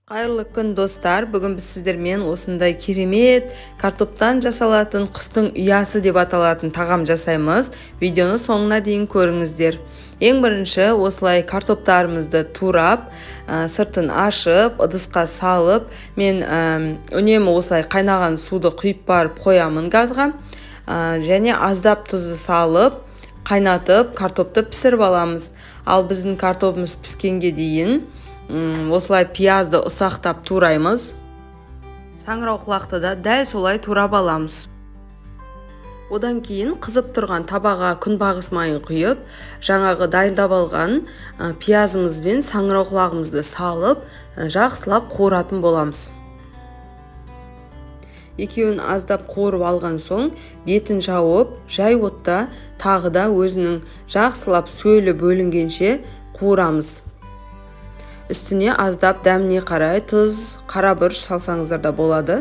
Қайырлы күн достар, бүгін біз сіздермен осындай керемет картоптан жасалатын құстың ұясы деп аталатын тағам жасаймыз. Видеоны соңына дейін көріңіздер. Ең бірінші осылай картоптарымызды турап, сыртын ашып, ыдысқа салып, мен үнемі осылай қайнаған суды құйып барып қоямын газға. Және аздап тұзды салып, қайнатып, картопты пісіріп аламыз. Ал біздің картопымыз піскенге дейін осылай пиязды ұсақтап тураймыз. Саңырауқұлақты да дәл солай турап аламыз. Одан кейін қызып тұрған табаға күнбағыс майын құйып, жаңағы дайындап алған пиязымыз бен саңырауқұлағымызды салып, жақсылап қуыратын боламыз. Екеуін аздап қуырып алған соң, бетін жауып, жай отта тағы да өзінің жақсылап сөлі бөлінгенше қуырамыз. Үстіне аздап дәміне қарай тұз, қара бұрыш салсаңыздар да болады.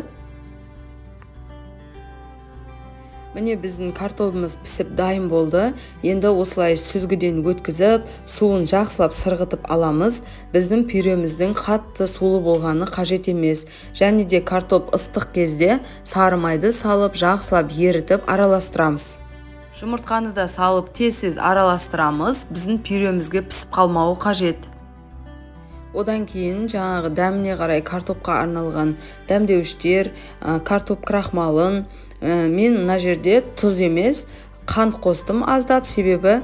Міне біздің картопымыз пісіп дайын болды. Енді осылай сүзгіден өткізіп, суын жақсылап сырғытып аламыз. Біздің пюреміздің қатты сулы болғаны қажет емес. Және де картоп ыстық кезде сары майды салып, жақсылап ерітіп араластырамыз. Жұмыртқаны да салып тез араластырамыз. Біздің пюремізге пісіп қалмауы қажет. Одан кейін жаңағы дәміне қарай картопқа арналған дәмдеуіштер, картоп крахмалын, мен мына жерде тұз емес, қант қостым аздап, себебі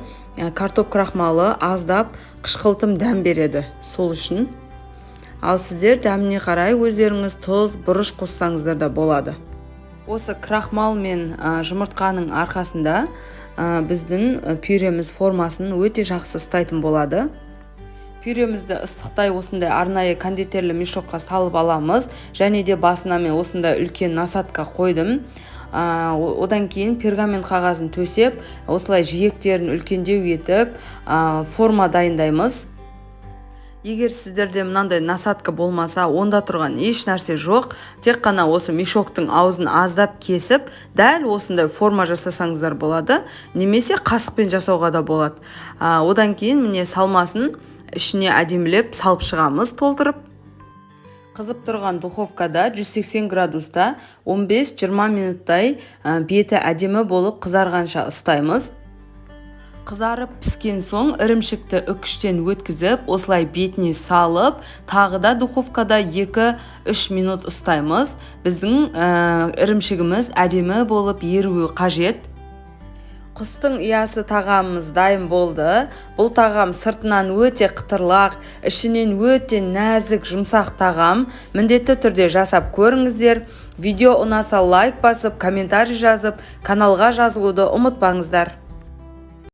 картоп крахмалы аздап қышқылтым дәм береді, сол үшін. Ал сіздер дәміне қарай өздеріңіз тұз, бұрыш қоссаңыздар да болады. Осы крахмал мен жұмыртқаның арқасында біздің пюреміз формасын өте жақсы ұстайтын болады. Пюремізді ыстықтай осындай арнайы кондитерлі мешокқа салып аламыз. Және де басына мен осындай үлкен насатқа қойдым. Одан кейін пергамент қағазын төсеп, осылай жиектерін үлкендеу етіп, форма дайындаймыз. Егер сіздерде мынандай насатка болмаса, онда тұрған еш нәрсе жоқ. Тек қана осы мешоктың аузын аздап кесіп, дәл осындай форма жасасаңыздар болады. Немесе қасықпен жасауға да болады. Одан кейін міне салмасын ішіне әдемілеп салып шығамыз толтырып. Қызып тұрған духовкада 180 градуста 15-20 минуттай беті әдемі болып қызарғанша ұстаймыз. Қызарып піскен соң ірімшікті үкіштен өткізіп, осылай бетіне салып, тағы да духовкада 2-3 минут ұстаймыз. Біздің ірімшігіміз әдемі болып еруі қажет. Құстың ұясы тағамымыз дайын болды. Бұл тағам сыртынан өте қытырлақ, ішінен өте нәзік, жұмсақ тағам. Міндетті түрде жасап көріңіздер. Видео ұнаса лайк басып, комментарий жазып, каналға жазылуды ұмытпаңыздар.